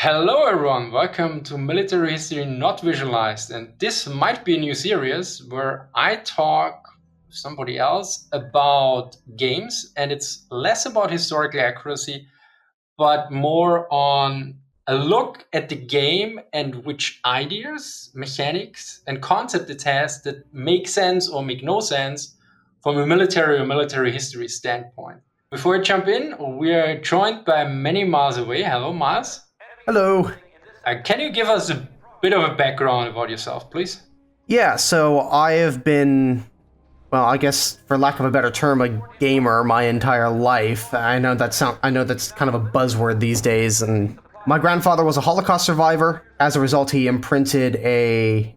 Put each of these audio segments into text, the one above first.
Hello everyone, welcome to Military History Not Visualized, and this might be a new series where I talk with somebody else about games, and it's less about historical accuracy, but more on a look at the game and which ideas, mechanics, and concept it has that make sense or make no sense from a military or military history standpoint. Before I jump in, we are joined by many miles away. Hello, Miles. Hello. Can you give us a bit of a background about yourself, please? Yeah, so I have been, well, I guess for lack of a better term, a gamer my entire life. I know that's kind of a buzzword these days, and my grandfather was a Holocaust survivor. As a result, he imprinted a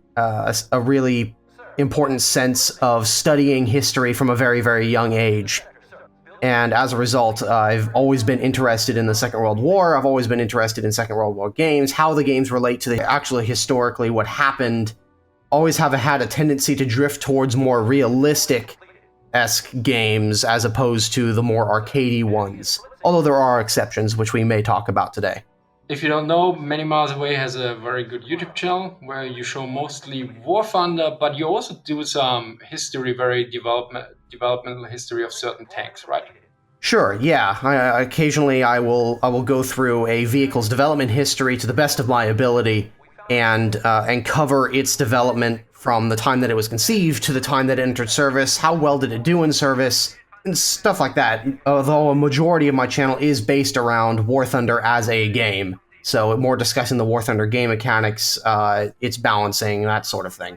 really important sense of studying history from a very, very young age. And as a result, I've always been interested in the Second World War. I've always been interested in Second World War games, how the games relate to the actually historically what happened. Always have had a tendency to drift towards more realistic-esque games as opposed to the more arcadey ones. Although there are exceptions, which we may talk about today. If you don't know, Many Miles Away has a very good YouTube channel where you show mostly War Thunder, but you also do some history, very developmental history of certain tanks, right? Sure, yeah. Occasionally, I will go through a vehicle's development history to the best of my ability, and cover its development from the time that it was conceived to the time that it entered service. How well did it do in service? And stuff like that. Although a majority of my channel is based around War Thunder as a game, so more discussing the War Thunder game mechanics, its balancing, that sort of thing.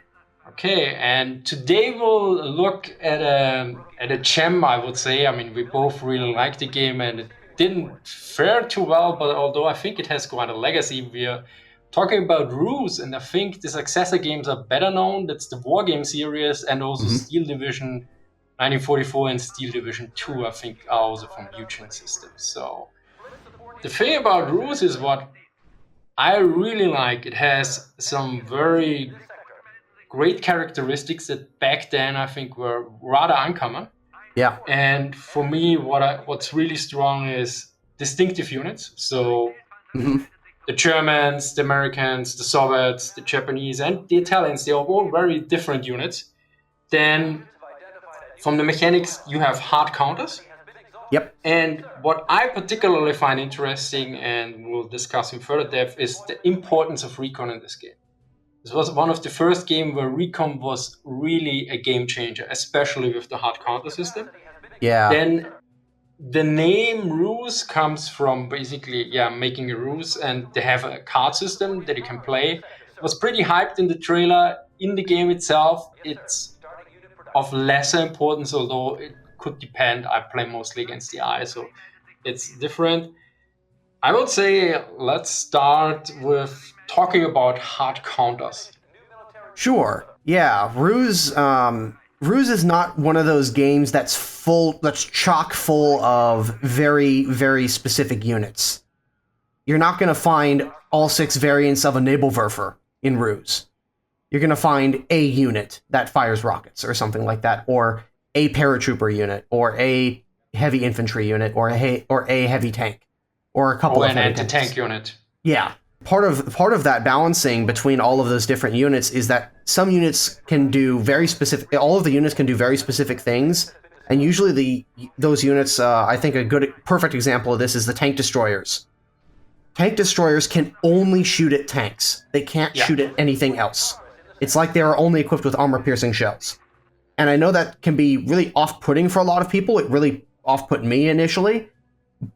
Okay, and today we'll look at a gem, I would say. I mean, we both really liked the game, and it didn't fare too well. But although I think it has quite a legacy, we are talking about RUSE, and I think the successor games are better known. That's the War Game series, and also Mhm. Steel Division 1944 and Steel Division 2. I think are also from Eugen Systems. So the thing about RUSE is what I really like. It has some very great characteristics that back then I think were rather uncommon. Yeah. And for me, what's really strong is distinctive units. So Mhm. the Germans, the Americans, the Soviets, the Japanese, and the Italians, they are all very different units. Then from the mechanics, you have hard counters. Yep. And what I particularly find interesting, and we'll discuss in further depth, is the importance of recon in this game. This was one of the first games where Recon was really a game changer, especially with the hard counter system. Yeah. Then the name RUSE comes from basically, yeah, making a RUSE, and they have a card system that you can play. It was pretty hyped in the trailer. In the game itself, it's of lesser importance, although it could depend. I play mostly against the eye, so it's different. I would say let's start with talking about hard counters. Sure. Yeah. Ruse is not one of those games that's chock full of very, very specific units. You're not going to find all six variants of a Nebelwerfer in Ruse. You're going to find a unit that fires rockets or something like that, or a paratrooper unit, or a heavy infantry unit, or a heavy tank, or a couple Or of an heavy tanks. anti-tank unit. Yeah. Part of that balancing between all of those different units is that some units can do very specific. All of the units can do very specific things, and usually those units. I think a good perfect example of this is the tank destroyers. Tank destroyers can only shoot at tanks. They can't Yeah. shoot at anything else. It's like they are only equipped with armor-piercing shells. And I know that can be really off-putting for a lot of people. It really off-put me initially,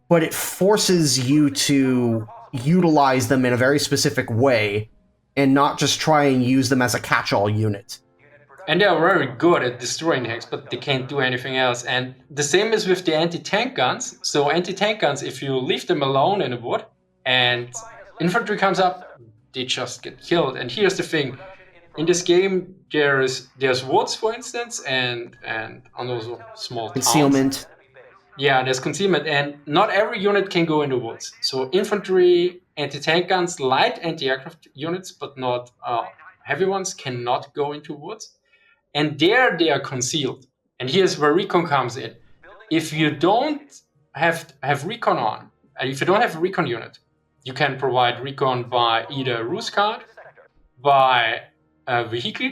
but it forces you to utilize them in a very specific way and not just try and use them as a catch-all unit. And they are very good at destroying tanks, but they can't do anything else. And the same is with the anti-tank guns. So anti-tank guns, if you leave them alone in a wood and infantry comes up, they just get killed. And here's the thing. In this game, there's woods, for instance, and on those small towns. Concealment. Yeah, there's concealment, and not every unit can go in the woods. So infantry, anti-tank guns, light anti-aircraft units, but not heavy ones, cannot go into woods. And there they are concealed. And here's where recon comes in. If you don't have recon on, and if you don't have a recon unit, You can provide recon by either a RUSE card, by a vehicle,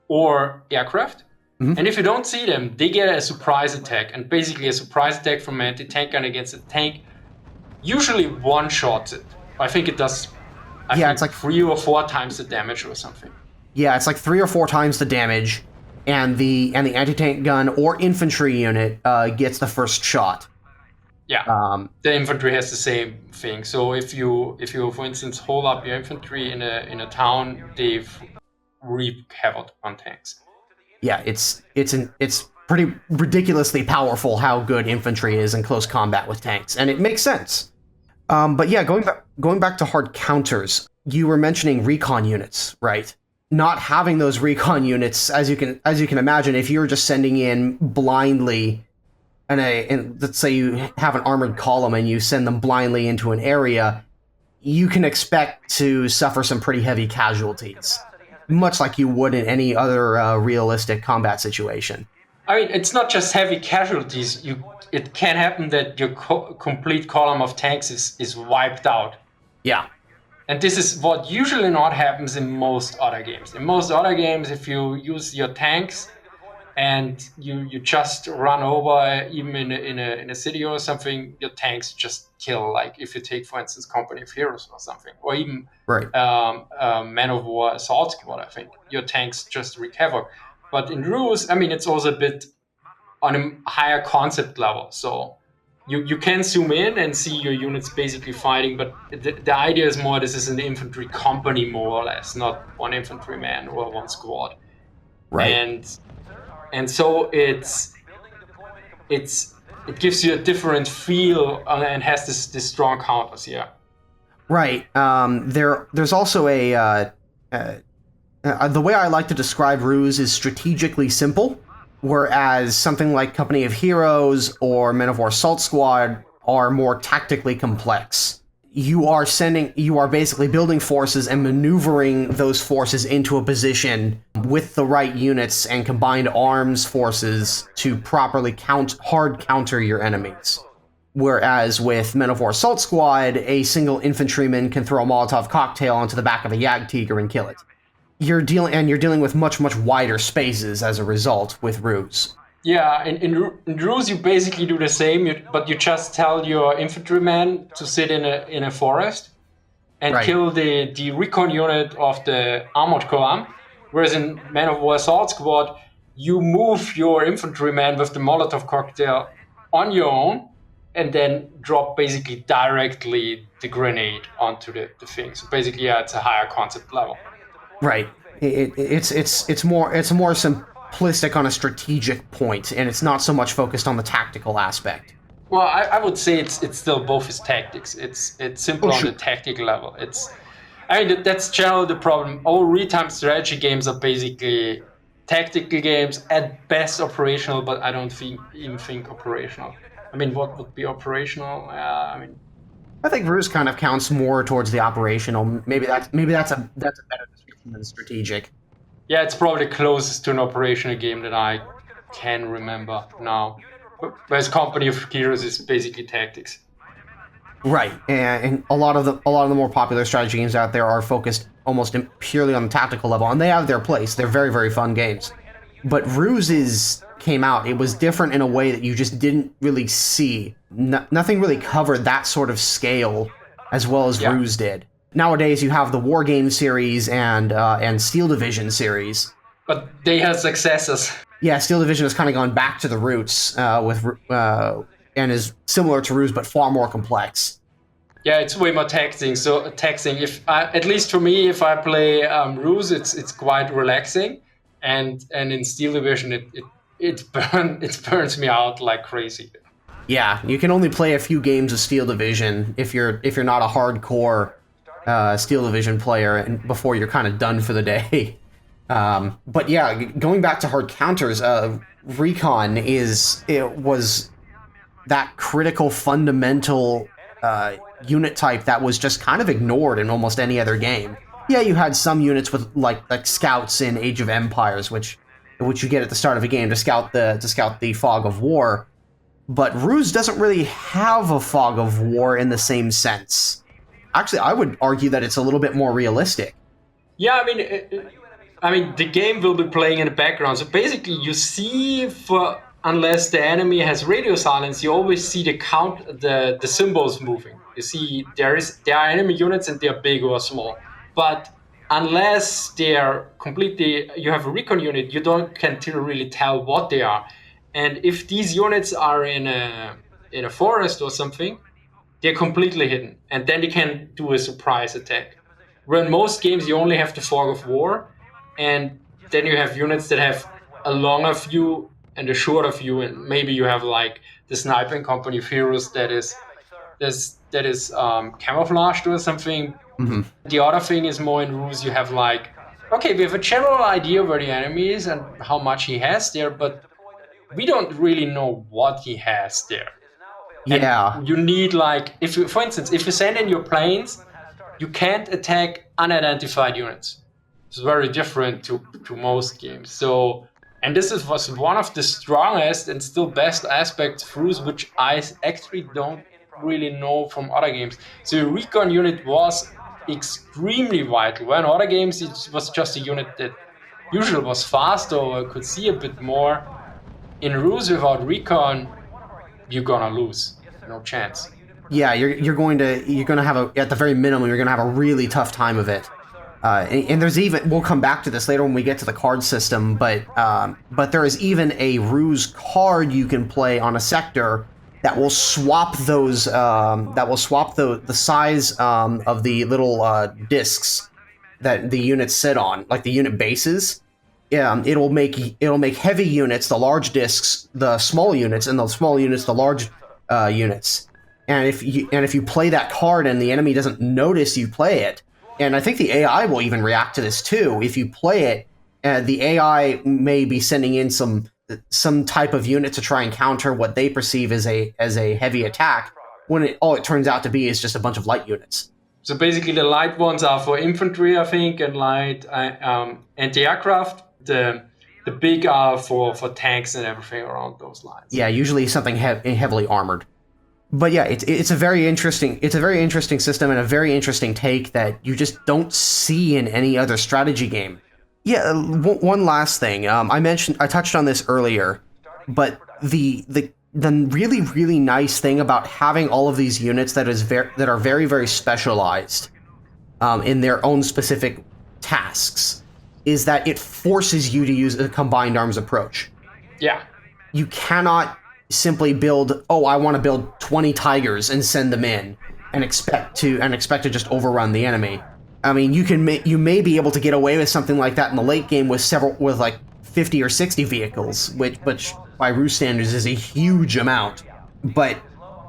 or aircraft. Mhm. And if you don't see them, they get a surprise attack. And basically, a surprise attack from an anti-tank gun against a tank usually one-shots it. I think it does. Yeah, it's like 3 or 4 times the damage or something. Yeah, it's like 3 or 4 times the damage, and the anti-tank gun or infantry unit gets the first shot. Yeah, the infantry has the same thing. So if you for instance hold up your infantry in a town, they wreak havoc on tanks. Yeah, it's pretty ridiculously powerful how good infantry is in close combat with tanks, and it makes sense. But yeah, going back to hard counters, you were mentioning recon units, right? Not having those recon units, as you can imagine, if you're just sending in blindly, and let's say you have an armored column and you send them blindly into an area, you can expect to suffer some pretty heavy casualties, much like you would in any other realistic combat situation. I mean, it's not just heavy casualties. It can happen that your complete column of tanks is wiped out. Yeah. And this is what usually not happens in most other games. In most other games, if you use your tanks and you just run over, even in a city or something, your tanks just kill. Like if you take, for instance, Company of Heroes or something, or even Right. Man of War Assault Squad, I think your tanks just wreak havoc. But in RUSE, I mean, it's also a bit on a higher concept level. So you can zoom in and see your units basically fighting, but the idea is more this is an infantry company, more or less, not one infantryman or one squad. Right. And so it gives you a different feel and has this strong counters, yeah. Right. There's also the way I like to describe RUSE is strategically simple, whereas something like Company of Heroes or Men of War Assault Squad are more tactically complex. You are basically building forces and maneuvering those forces into a position with the right units and combined arms forces to properly hard counter your enemies. Whereas with Men of War Assault Squad, a single infantryman can throw a Molotov cocktail onto the back of a Jagdtiger and kill it. You're dealing with much wider spaces as a result with RUSE. Yeah, in RUSE you basically do the same, but you just tell your infantryman to sit in a forest and kill the recon unit of the armored column. Whereas in Man of War Assault Squad, you move your infantryman with the Molotov cocktail on your own, and then drop basically directly the grenade onto the thing. So basically, yeah, it's a higher concept level. Right. It's more simplistic on a strategic point, and it's not so much focused on the tactical aspect. Well, I would say it's still both is tactics. It's simple on the tactical level. I mean that's generally the problem. All real-time strategy games are basically tactical games, at best operational, but I don't even think operational. I mean, what would be operational? I think RUSE kind of counts more towards the operational. Maybe that's a better description than strategic. Yeah, it's probably closest to an operational game that I can remember now. Whereas Company of Heroes is basically tactics. Right, and a lot of the more popular strategy games out there are focused almost purely on the tactical level, and they have their place. They're very, very fun games. But RUSE came out. It was different in a way that you just didn't really see. Nothing really covered that sort of scale as well as RUSE did. Nowadays, you have the War Game series and Steel Division series. But they have successors. Yeah, Steel Division has kind of gone back to the roots and is similar to RUSE, but far more complex. Yeah, it's way more taxing. So taxing. At least for me, if I play RUSE, it's quite relaxing, and in Steel Division, it burns me out like crazy. Yeah, you can only play a few games of Steel Division if you're not a hardcore Steel Division player, and before you're kind of done for the day. But yeah, going back to hard counters, Recon was that critical fundamental unit type that was just kind of ignored in almost any other game. Yeah, you had some units with like scouts in Age of Empires, which you get at the start of a game to scout the fog of war. But RUSE doesn't really have a fog of war in the same sense. actually, I would argue that it's a little bit more realistic. Yeah, I mean, the game will be playing in the background. So basically, you see, for unless the enemy has radio silence, you always see the symbols moving. You see, there are enemy units and they are big or small. But unless they are completely, you have a recon unit, you can't really tell what they are. And if these units are in a forest or something, they're completely hidden, and then they can do a surprise attack. Where in most games you only have the fog of war, and then you have units that have a longer view and a shorter view, and maybe you have like the sniping company of heroes that is camouflaged or something. Hmm. The other thing is more in rules. You have like, okay, we have a general idea where the enemy is and how much he has there, but we don't really know what he has there. And Yeah. you need like, if you, for instance, if you send in your planes, you can't attack unidentified units. It's very different to most games. So, and was one of the strongest and still best aspects of RUSE, which I actually don't really know from other games. So the recon unit was extremely vital. When other games it was just a unit that usually was faster or could see a bit more. In RUSE without recon, you're gonna lose. No chance. Yeah, you're gonna have at the very minimum you're gonna have a really tough time of it. And there's even we'll come back to this later when we get to the card system, but there is even a ruse card you can play on a sector that will swap the size of the little discs that the units sit on, like the unit bases. It'll make heavy units the large discs, the small units, and the small units the large units. And if you play that card and the enemy doesn't notice you play it, and I think the AI will even react to this too. If you play it, the AI may be sending in some type of unit to try and counter what they perceive as a heavy attack, when all it turns out to be is just a bunch of light units. So basically, the light ones are for infantry, I think, and light anti-aircraft. The big are for tanks and everything around those lines. Yeah, usually something heavily armored. But yeah, it's a very interesting system and a very interesting take that you just don't see in any other strategy game. Yeah, one last thing. I touched on this earlier, but the really nice thing about having all of these units that are very very specialized in their own specific tasks is that it forces you to use a combined arms approach. Yeah. You cannot simply build, I want to build 20 tigers and send them in and expect to just overrun the enemy. I mean, you may be able to get away with something like that in the late game with like 50 or 60 vehicles, which by RUSE standards is a huge amount. But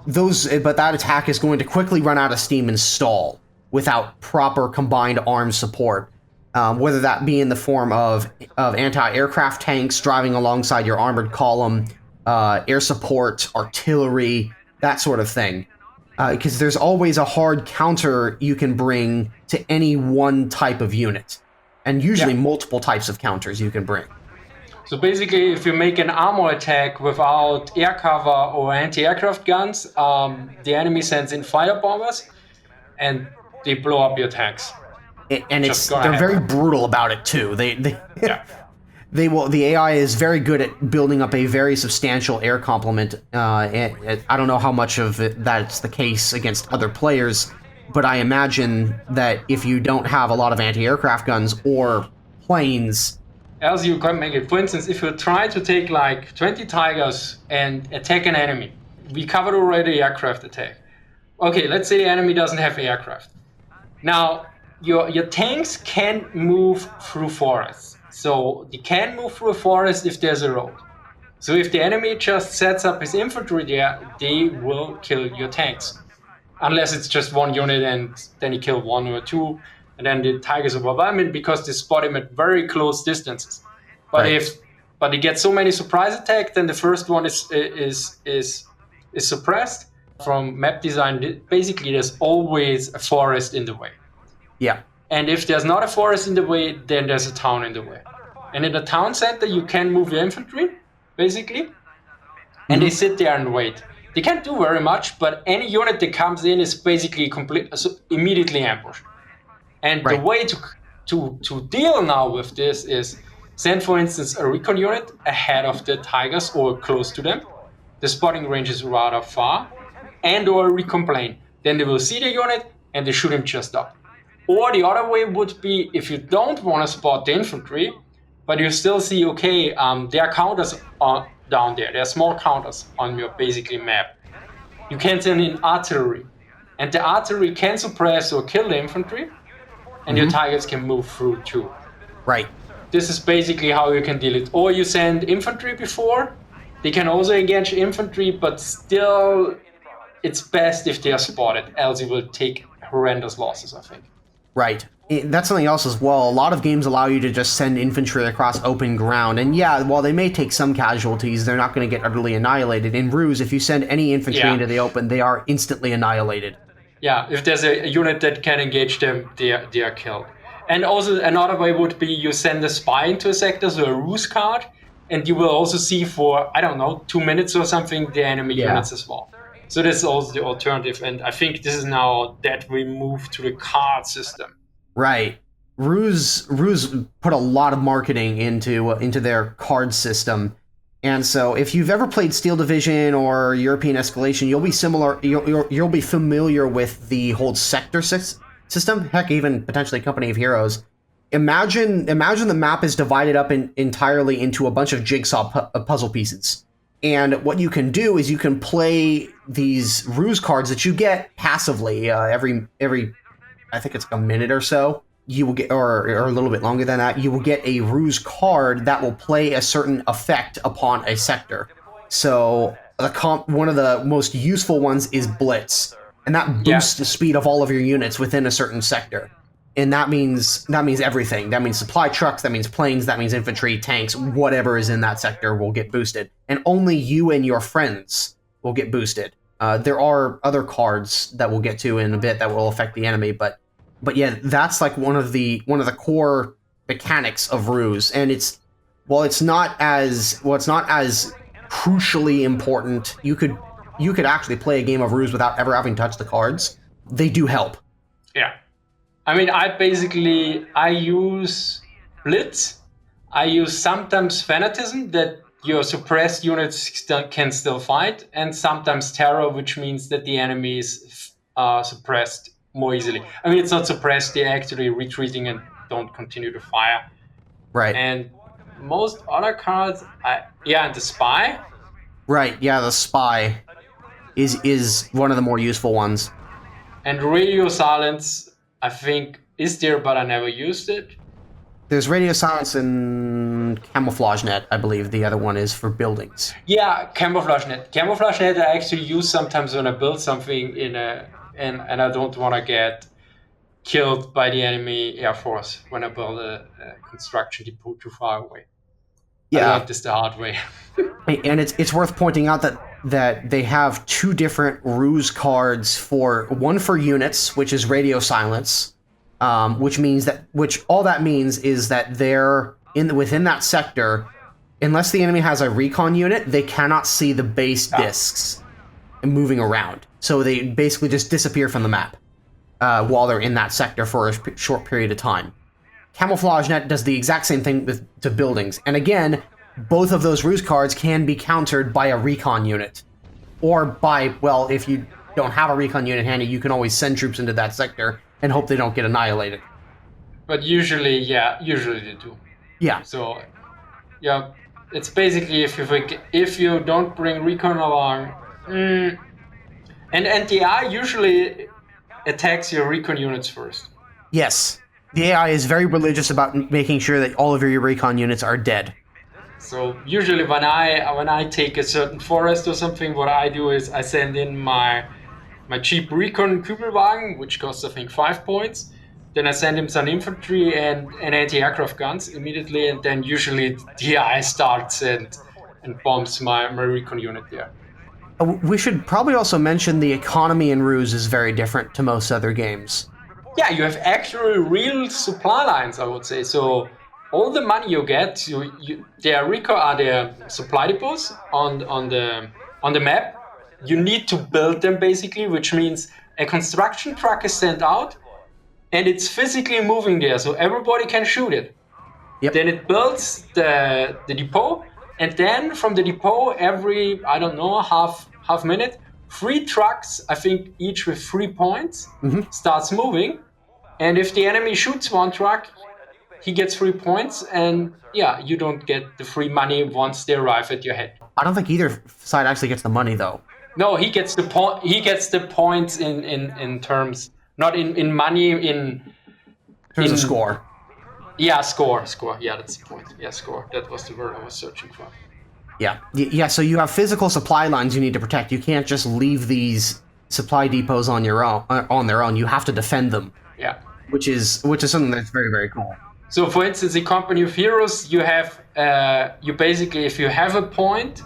that attack is going to quickly run out of steam and stall without proper combined arms support. Whether that be in the form of anti-aircraft tanks driving alongside your armored column, air support, artillery, that sort of thing. Because there's always a hard counter you can bring to any one type of unit. And usually multiple types of counters you can bring. So basically, if you make an armor attack without air cover or anti-aircraft guns, the enemy sends in fire bombers and they blow up your tanks. And they're very brutal about it too. Yeah. The AI is very good at building up a very substantial air complement. And I don't know how much of that's the case against other players, but I imagine that if you don't have a lot of anti-aircraft guns or planes, else you can make it. For instance, if you try to take like 20 tigers and attack an enemy, we covered already aircraft attack. Okay, let's say the enemy doesn't have aircraft. Now, your tanks can move through forests. So they can move through a forest if there's a road. So if the enemy just sets up his infantry there, they will kill your tanks. Unless it's just one unit and then you kill one or two, and then the tigers overwhelm because they spot him at very close distances. But right. But they get so many surprise attacks, then the first one is suppressed. From map design, basically there's always a forest in the way. Yeah. And if there's not a forest in the way, then there's a town in the way. And in the town center, you can move your infantry, basically, and they sit there and wait. They can't do very much, but any unit that comes in is basically immediately ambushed. And the Right. way to deal now with this is send, for instance, a recon unit ahead of the tigers or close to them. The spotting range is rather far, and or recon plane. Then they will see the unit and they shoot him just up. Or the other way would be if you don't want to spot the infantry, but you still see, okay, there are counters down there. There are small counters on your basically map. You can send in artillery, and the artillery can suppress or kill the infantry, and your targets can move through too. Right. This is basically how you can deal it. Or you send infantry before. They can also engage infantry, but still, it's best if they are spotted, else you will take horrendous losses, I think. Right. That's something else as well. A lot of games allow you to just send infantry across open ground, and yeah, while they may take some casualties, they're not going to get utterly annihilated. In RUSE, if you send any infantry into the open, they are instantly annihilated. Yeah, if there's a unit that can engage them, they are killed. And also another way would be you send a spy into a sector, so a RUSE card, and you will also see for, I don't know, 2 minutes or something, the enemy units as well. So this is also the alternative, and I think this is now that we move to the card system. Right. RUSE put a lot of marketing into their card system, and so if you've ever played Steel Division or European Escalation, you'll be familiar with the whole sector system. Heck, even potentially Company of Heroes. Imagine the map is divided up entirely into a bunch of jigsaw puzzle pieces. And what you can do is you can play these RUSE cards that you get passively every I think it's a minute or so. You will get, or a little bit longer than that. You will get a RUSE card that will play a certain effect upon a sector. So one of the most useful ones is Blitz, and that boosts the speed of all of your units within a certain sector. And that means everything. That means supply trucks, that means planes, that means infantry, tanks, whatever is in that sector will get boosted. And only you and your friends will get boosted. There are other cards that we'll get to in a bit that will affect the enemy, but yeah, that's like one of the core mechanics of RUSE. And it's not as crucially important. You could actually play a game of RUSE without ever having touched the cards. They do help. Yeah. I mean, I use Blitz. I use sometimes Fanatism, that your suppressed units can still fight, and sometimes Terror, which means that the enemy is suppressed more easily. I mean, it's not suppressed, they're actually retreating and don't continue to fire. Right. And most other cards, and the Spy. Right, yeah, the Spy is one of the more useful ones. And Radio Silence, I think, is there, but I never used it. There's Radio Silence and Camouflage Net, I believe the other one is for buildings. Yeah, Camouflage Net. Camouflage Net I actually use sometimes when I build something and I don't want to get killed by the enemy Air Force when I build a construction depot too far away. Yeah. I learned this the hard way. And it's worth pointing out that they have two different RUSE cards, one for units, which is Radio Silence, which all that means is that they're within that sector, unless the enemy has a recon unit, they cannot see the base discs moving around. So they basically just disappear from the map while they're in that sector for a short period of time. Camouflage Net does the exact same thing to buildings. And again, both of those RUSE cards can be countered by a recon unit. Or by, well, if you don't have a recon unit handy, you can always send troops into that sector and hope they don't get annihilated. But usually they do. Yeah. So, yeah, it's basically if you don't bring recon along, and the AI usually attacks your recon units first. Yes. The AI is very religious about making sure that all of your recon units are dead. So usually when I take a certain forest or something, what I do is I send in my cheap recon Kübelwagen, which costs I think 5 points. Then I send him some infantry and anti-aircraft guns immediately, and then usually the AI starts and bombs my recon unit there. We should probably also mention the economy in RUSE is very different to most other games. Yeah, you have actually real supply lines, I would say. So all the money you get, there are supply depots on the map. you need to build them basically, which means a construction truck is sent out and it's physically moving there, so everybody can shoot it. Yep. Then it builds the depot, and then from the depot, every, I don't know, half minute, 3 trucks, I think each with 3 points, starts moving. And if the enemy shoots 1 truck, he gets 3 points, and yeah, you don't get the free money once they arrive at your head. I don't think either side actually gets the money though. No, he gets the point. He gets the points in terms, not in money, in Terms of score. Yeah, score. Yeah, that's the point. Yeah, score. That was the word I was searching for. Yeah. So you have physical supply lines you need to protect. You can't just leave these supply depots on their own. You have to defend them. Yeah. Which is something that's very, very cool. So, for instance, in Company of Heroes, you have you basically, if you have a point,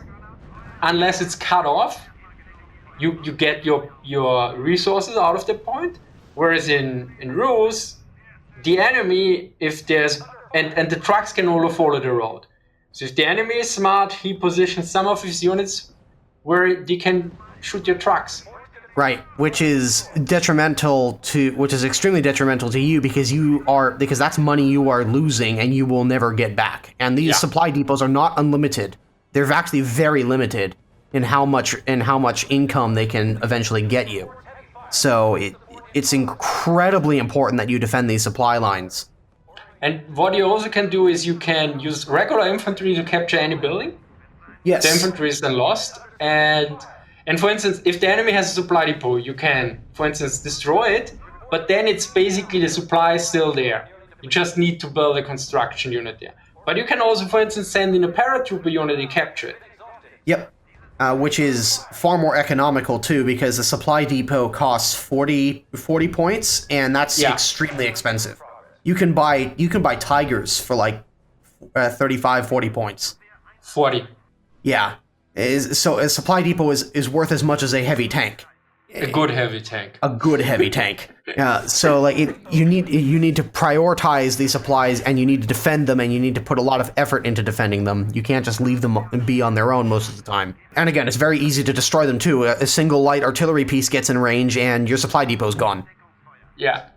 unless it's cut off, you get your resources out of the point. Whereas in RUSE, the enemy, if there's and the trucks can only follow the road. So if the enemy is smart, he positions some of his units where they can shoot your trucks. Right, which is extremely detrimental to you because that's money you are losing and you will never get back. And these supply depots are not unlimited. They're actually very limited in how much income they can eventually get you. So it's incredibly important that you defend these supply lines. And what you also can do is you can use regular infantry to capture any building. Yes. The infantry is then lost, and for instance, if the enemy has a supply depot, you can, for instance, destroy it, but then it's basically the supply is still there. You just need to build a construction unit there. But you can also, for instance, send in a paratrooper unit and capture it. Yep. Which is far more economical too, because the supply depot costs 40 points, and that's extremely expensive. You can buy Tigers for like 35, 40 points. 40. Yeah. So a supply depot is worth as much as a heavy tank. A good heavy tank. A good heavy tank. So like you need to prioritize these supplies, and you need to defend them, and you need to put a lot of effort into defending them. You can't just leave them be on their own most of the time. And again, it's very easy to destroy them too. A single light artillery piece gets in range, and your supply depot's gone. Yeah.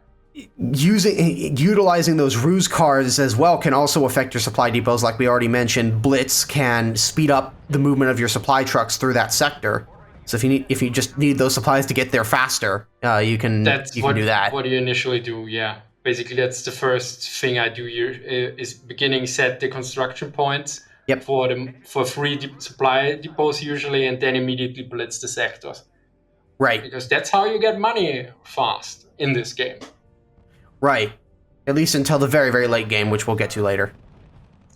Utilizing those RUSE cars as well can also affect your supply depots. Like we already mentioned, Blitz can speed up the movement of your supply trucks through that sector. So if you just need those supplies to get there faster, you can do that. What you initially do, yeah. Basically, that's the first thing I do here is beginning set the construction points for free supply depots usually, and then immediately blitz the sectors. Right. Because that's how you get money fast in this game. Right. At least until the very, very late game, which we'll get to later.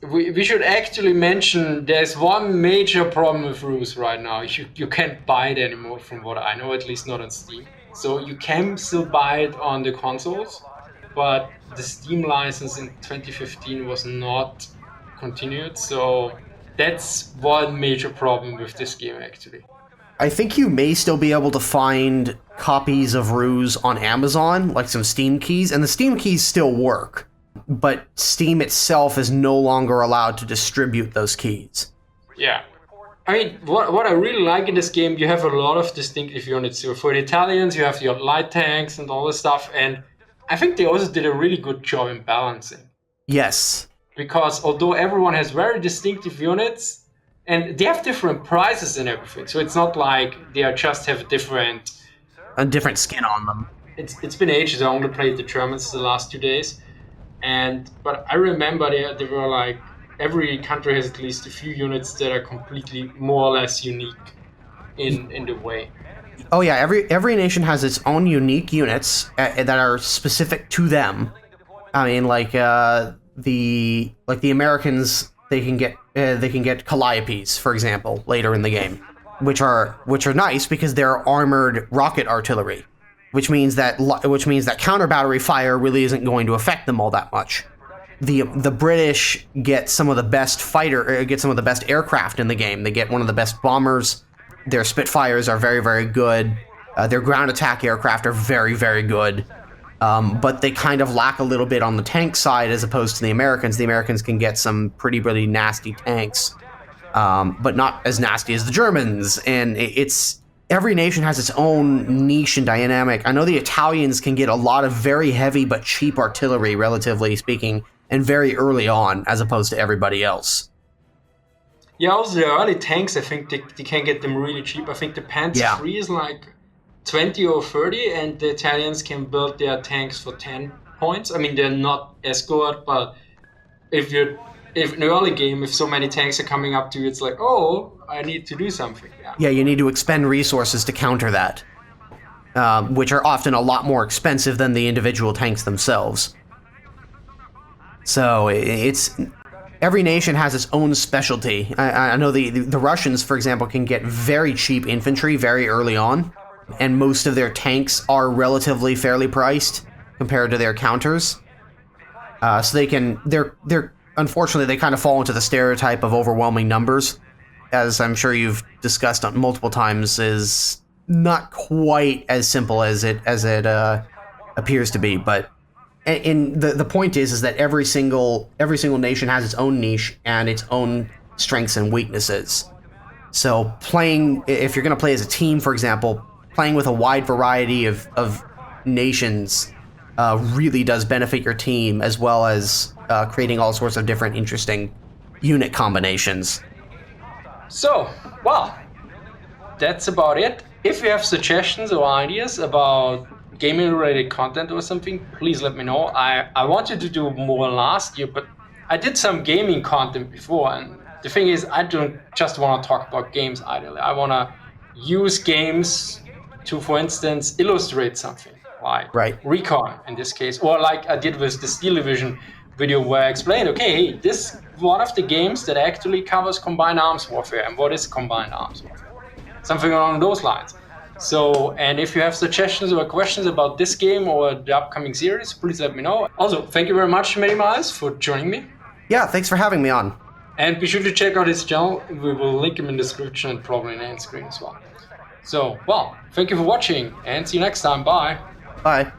We should actually mention there's one major problem with RUSE right now. You can't buy it anymore from what I know, at least not on Steam. So you can still buy it on the consoles, but the Steam license in 2015 was not continued. So that's one major problem with this game actually. I think you may still be able to find copies of RUSE on Amazon, like some Steam keys, and the Steam keys still work. But Steam itself is no longer allowed to distribute those keys. Yeah. I mean, what I really like in this game, you have a lot of distinctive units. So for the Italians, you have your light tanks and all this stuff. And I think they also did a really good job in balancing. Yes. Because although everyone has very distinctive units, and they have different prices and everything. So it's not like they just have a different skin on them. It's been ages. I only played the Germans the last 2 days. But I remember they were like, every country has at least a few units that are completely more or less unique in the way. Oh yeah, every nation has its own unique units that are specific to them. I mean, like the Americans, they can get Calliopes, for example, later in the game, which are nice because they're armored rocket artillery. Which means that counter battery fire really isn't going to affect them all that much. The British get some of the best aircraft in the game. They get one of the best bombers. Their Spitfires are very, very good. Their ground attack aircraft are very, very good. But they kind of lack a little bit on the tank side as opposed to the Americans. The Americans can get some pretty, nasty tanks, but not as nasty as the Germans. And it's every nation has its own niche and dynamic. I know the Italians can get a lot of very heavy but cheap artillery, relatively speaking, and very early on, as opposed to everybody else. Yeah, also the early tanks, I think they can get them really cheap. I think the Panzer III is like 20 or 30, and the Italians can build their tanks for 10 points. I mean, they're not as good, but if in the early game, if so many tanks are coming up to you, it's like, oh, I need to do something. Yeah, you need to expend resources to counter that, which are often a lot more expensive than the individual tanks themselves. So it's every nation has its own specialty. I know the Russians, for example, can get very cheap infantry very early on, and most of their tanks are relatively fairly priced compared to their counters. So they're unfortunately they kind of fall into the stereotype of overwhelming numbers, as I'm sure you've discussed multiple times, is not quite as simple as it appears to be. But the point is that every single nation has its own niche and its own strengths and weaknesses. So if you're going to play as a team, for example, playing with a wide variety of nations really does benefit your team, as well as creating all sorts of different interesting unit combinations. So, well, that's about it. If you have suggestions or ideas about gaming-related content or something, please let me know. I wanted to do more last year, but I did some gaming content before, and the thing is, I don't just want to talk about games ideally. I want to use games to, for instance, illustrate something, like Recon in this case, or like I did with the Steel Division video where I explained, okay, hey, this one of the games that actually covers combined arms warfare, and what is combined arms warfare? Something along those lines. So, and if you have suggestions or questions about this game or the upcoming series, please let me know. Also, thank you very much, Many Miles, for joining me. Yeah, thanks for having me on. And be sure to check out his channel. We will link him in the description and probably in the end screen as well. So, well, thank you for watching and see you next time. Bye. Bye.